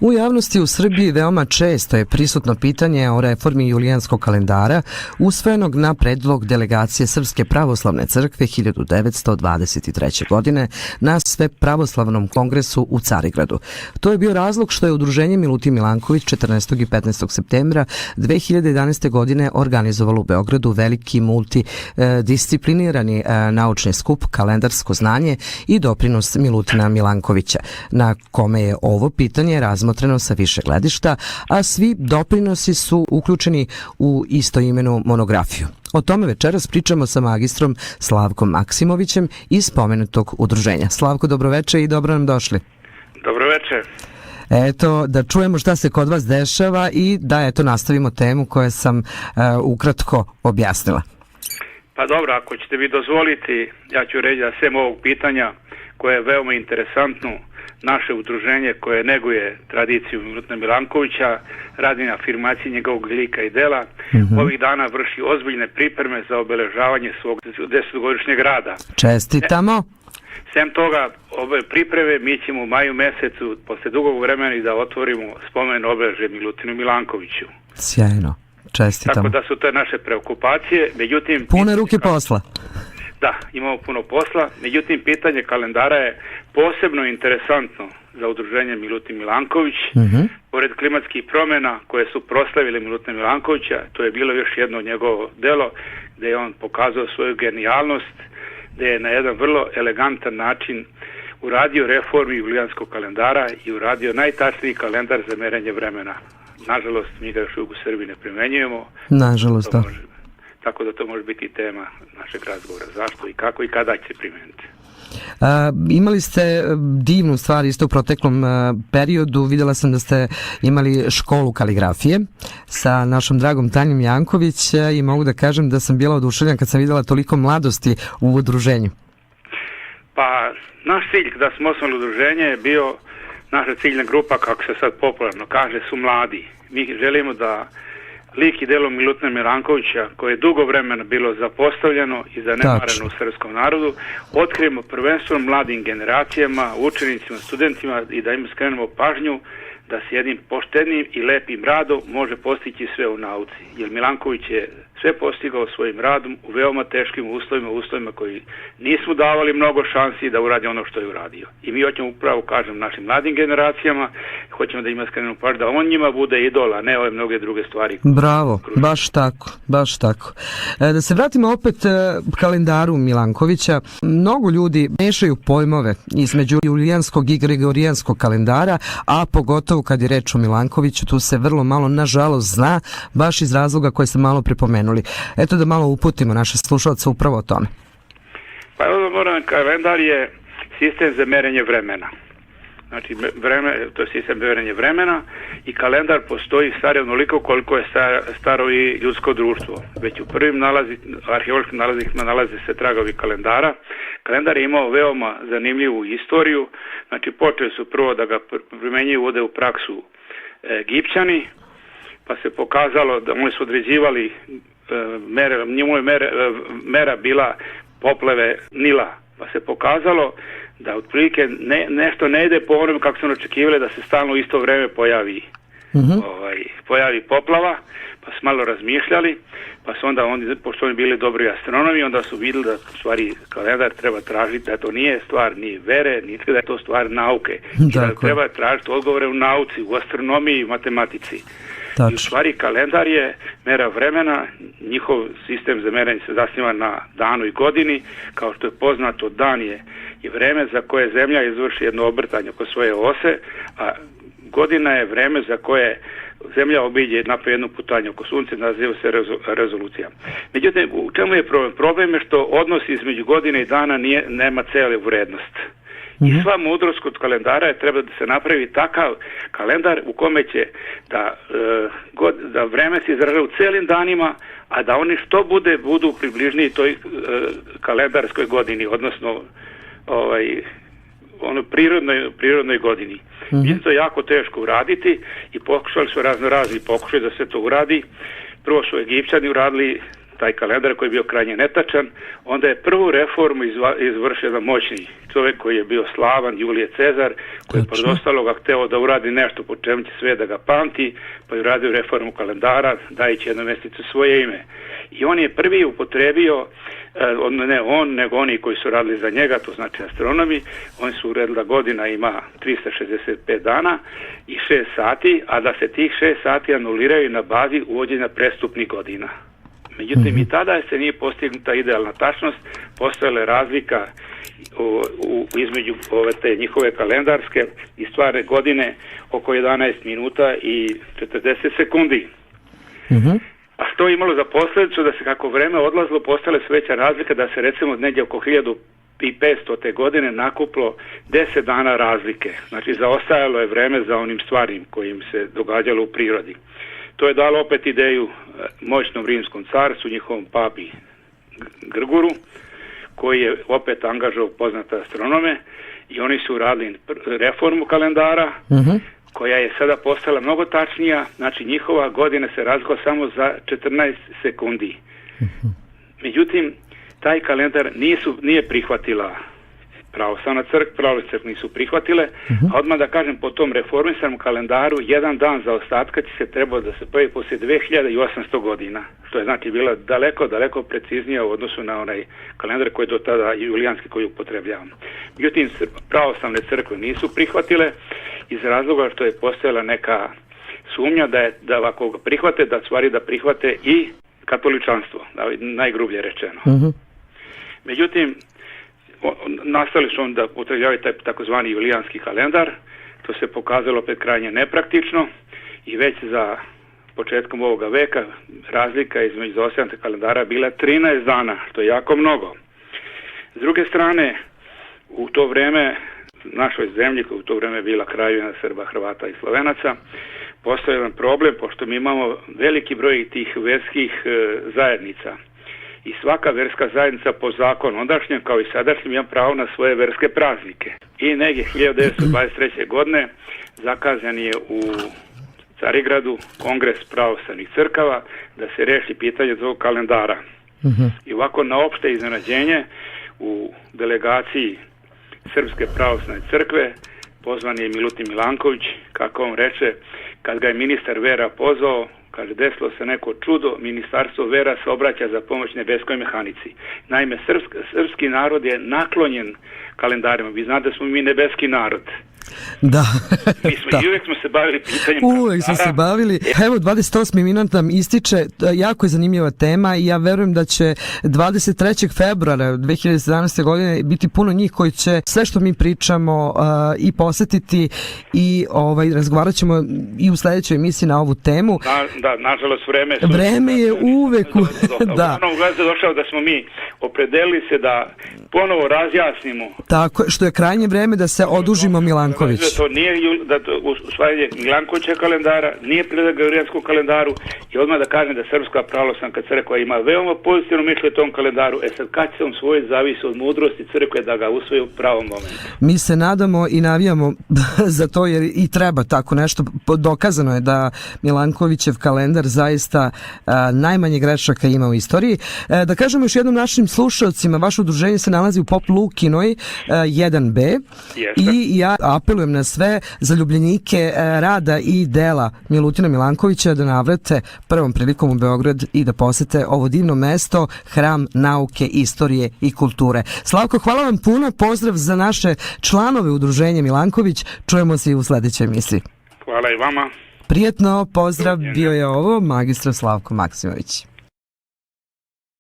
U javnosti u Srbiji veoma često je prisutno pitanje o reformi julijanskog kalendara usvojenog na predlog delegacije Srpske pravoslavne crkve 1923. godine na Svepravoslavnom kongresu u Carigradu. To je bio razlog što je udruženje Milutin Milanković 14. i 15. septembra 2011. godine organizovalo u Beogradu veliki multidisciplinirani naučni skup Kalendarsko znanje i doprinos Milutina Milankovića, na kome je ovo pitanje razmotreno sa više gledišta, a svi doprinosi su uključeni u istoimenu monografiju. O tome večeras pričamo sa magistrom Slavkom Maksimovićem iz spomenutog udruženja. Slavko, dobroveče i dobro nam došli. Dobroveče. Eto, da čujemo šta se kod vas dešava i da nastavimo temu koju sam ukratko objasnila. Pa dobro, ako ćete mi dozvoliti, ja ću reći da sem ovog pitanja koje je veoma interesantno, naše udruženje koje neguje tradiciju Milutina Milankovića, radi na afirmaciji njegovog lika i dela, ovih dana vrši ozbiljne pripreme za obeležavanje svog 10-godišnjeg rada. Čestitamo! Sem toga, ove pripreme mi ćemo u maju mesecu, posle dugog vremena, i da otvorimo spomen obeležje Milutinu Milankoviću. Sjajno, čestitamo. Tako da su to naše preokupacije, međutim... Pune ruke posla. Da, imamo puno posla, međutim pitanje kalendara je posebno interesantno za udruženje Milutin Milanković. Pored klimatskih promjena koje su proslavile Milutina Milankovića, to je bilo još jedno njegovo delo gdje je on pokazao svoju genijalnost, gdje je na jedan vrlo elegantan način uradio reformu julijanskog kalendara i uradio najtačniji kalendar za merenje vremena. Nažalost, mi ga još u Srbiji ne primenjujemo. Nažalost, da. Tako da to može biti tema našeg razgovora. Zašto i kako i kada će se primeniti. Imali ste divnu stvar isto u proteklom periodu. Videla sam da ste imali školu kaligrafije sa našom dragom Tanjom Janković i mogu da kažem da sam bila oduševljena kad sam videla toliko mladosti u udruženju. Pa, naš cilj da smo osnovali udruženje je bio, naša ciljna grupa, kako se sad popularno kaže, su mladi. Mi želimo da lik i delo Milutina Milankovića, koje je dugo vremena bilo zapostavljeno i zanemareno u srpskom narodu, otkrijemo prvenstveno mladim generacijama, učenicima, studentima i da im skrenemo pažnju da se jednim poštenim i lepim radom može postići sve u nauci. Jer Milanković je sve postigao svojim radom u veoma teškim uslovima koji nismo davali mnogo šansi da uradi ono što je uradio. I mi hoćemo upravo, kažem, našim mladim generacijama, hoćemo da ima skrenemo pažnju da on njima bude idol, a ne ove mnoge druge stvari. Bravo, baš tako, baš tako. Da se vratimo opet kalendaru Milankovića, mnogo ljudi mešaju pojmove između julijanskog i gregorijanskog kalendara, a pogotovo kad je reč o Milankoviću, tu se vrlo malo, nažalost, zna, baš iz razloga koje sam malo pripomenuli. Eto da malo uputimo naše slušalce upravo o tome. Pa kalendar je sistem za merenje vremena. Znači, to je sistem za merenje vremena i kalendar postoji stari onoliko koliko je staro i ljudsko društvo. Već u prvim arheološkim nalazima nalaze se tragovi kalendara. Kalendar je imao veoma zanimljivu istoriju. Znači, počeli su prvo da ga primenjuju ovde u praksu Egipćani, pa se pokazalo da oni su određivali mera bila poplave Nila, pa se pokazalo da otprilike nešto ne ide po onome kako su očekivali da se stalno u isto vreme pojavi poplava, pa su malo razmišljali, pa su onda oni, pošto oni bili dobri astronomi, onda su vidjeli da stvari kalendar treba tražiti, da to nije stvar ni vere, ni da je to stvar nauke. Da treba tražiti odgovore u nauci, u astronomiji i matematici. I u stvari kalendar je mera vremena, njihov sistem za merenje se zasniva na danu i godini, kao što je poznato, dan je vreme za koje Zemlja izvrši jedno obrtanje oko svoje ose, a godina je vreme za koje Zemlja obiđe napravi jedno putanje oko Sunca, naziva se rezolucija. Međutim, u čemu je problem? Problem je što odnos između godine i dana nema celu vrednost. I sva mudrost kod kalendara je treba da se napravi takav kalendar u kome će da vreme se izražava u celim danima, a da oni što budu približniji toj kalendarskoj godini, odnosno prirodnoj godini. Mislim to je jako teško uraditi i pokušali su razni pokušaj da se to uradi. Prvo su Egipćani uradili taj kalendar koji je bio krajnje netačan, onda je prvu reformu izvršio jedan moćni čovjek koji je bio slavan, Julije Cezar, koji je pored ostaloga hteo da uradi nešto po čemu će sve da ga pamti, pa je uradio reformu kalendara, dajući jednom mjesecu svoje ime. I on je prvi upotrebio, ne on, nego oni koji su radili za njega, to znači astronomi, oni su uredili da godina ima 365 dana i 6 sati, a da se tih 6 sati anuliraju na bazi uvođenja prestupnih godina. Međutim, i tada se nije postignuta idealna tačnost, postojala je razlika između te njihove kalendarske i stvarne godine oko 11 minuta i 40 sekundi. A što je imalo za posljedicu da se kako vreme odlazilo postale sve veća razlika, da se recimo negdje oko 1500. godine nakuplo 10 dana razlike. Znači zaostajalo je vreme za onim stvarnim kojim se događalo u prirodi. To je dalo opet ideju moćnom rimskom carstvu, njihovom papi Grguru, koji je opet angažovao poznate astronome i oni su uradili reformu kalendara, koja je sada postala mnogo tačnija, znači njihova godina se razlikuje samo za 14 sekundi. Međutim, taj kalendar nije prihvatila pravoslavna crkva nisu prihvatile, a odmah da kažem, po tom reformisanom kalendaru jedan dan za ostatka će se trebao da se pojavi poslije 2800 godina, što je znači bila daleko preciznija u odnosu na onaj kalendar koji je do tada julijanski koji upotrebljavamo. Međutim, pravoslavne crkve nisu prihvatile iz razloga što je postojala neka sumnja da ako ga prihvate, da stvari da prihvate i katoličanstvo, najgrublje rečeno. Međutim, nastali su onda upotrebljavati taj takozvani julijanski kalendar, to se pokazalo opet krajnje nepraktično i već za početkom ovoga veka razlika između zaostajanja kalendara bila 13 dana, što je jako mnogo. S druge strane, u to vrijeme našoj zemlji, koja u to vrijeme bila kraljevina Srba, Hrvata i Slovenaca, postoji jedan problem, pošto mi imamo veliki broj tih verskih zajednica. I svaka verska zajednica po zakonu ondašnjem kao i sadašnjem ima pravo na svoje verske praznike. I negdje 1923. godine zakazan je u Carigradu kongres pravoslavnih crkava da se reši pitanje tog kalendara. I ovako na opšte iznenađenje u delegaciji Srpske pravoslavne crkve pozvan je Milutin Milanković, kako on reče, kad ga je ministar vera pozvao, kaže, desilo se neko čudo, ministarstvo vera se obraća za pomoć nebeskoj mehanici. Naime, srpski narod je naklonjen kalendarima. Vi znate da smo mi nebeski narod. Da. I uvijek smo se bavili pitanjem Uvijek smo se bavili. Evo, 28. minut nam ističe, jako je zanimljiva tema i ja verujem da će 23. februara 2017. godine biti puno njih koji će sve što mi pričamo i posjetiti i razgovarat ćemo i u sljedećoj emisiji na ovu temu. Nažalost, vreme je uvek da. Došao da smo mi opredelili se da ponovo razjasnimo. Tako, što je krajnje vreme da se odužimo Milanković. To nije usvajanje Milankovića kalendara, nije predlog Gregorijanskog kalendaru i odmah da kažem da Srpska pravoslavna crkva ima veoma pozitivno mišljenje o tom kalendaru. Sad kad će on svoj zavisi od mudrosti crkve da ga usvoji u pravom momentu. Mi se nadamo i navijamo za to jer i treba tako nešto. Dokazano je da Milankovićev kalendar zaista najmanje grešaka ima u istoriji. Da kažemo još jednom našim slušalcima, vaše udruženje se nalazi u Pop Lukinoj 1B i ja apelujem na sve zaljubljenike rada i dela Milutina Milankovića da navrate prvom prilikom u Beograd i da posete ovo divno mesto, hram nauke, istorije i kulture. Slavko, hvala vam puno, pozdrav za naše članove udruženja Milanković, čujemo se i u sljedećoj emisiji. Hvala i vama. Prijetno, pozdrav, bio je ovo magistar Slavko Maksimović.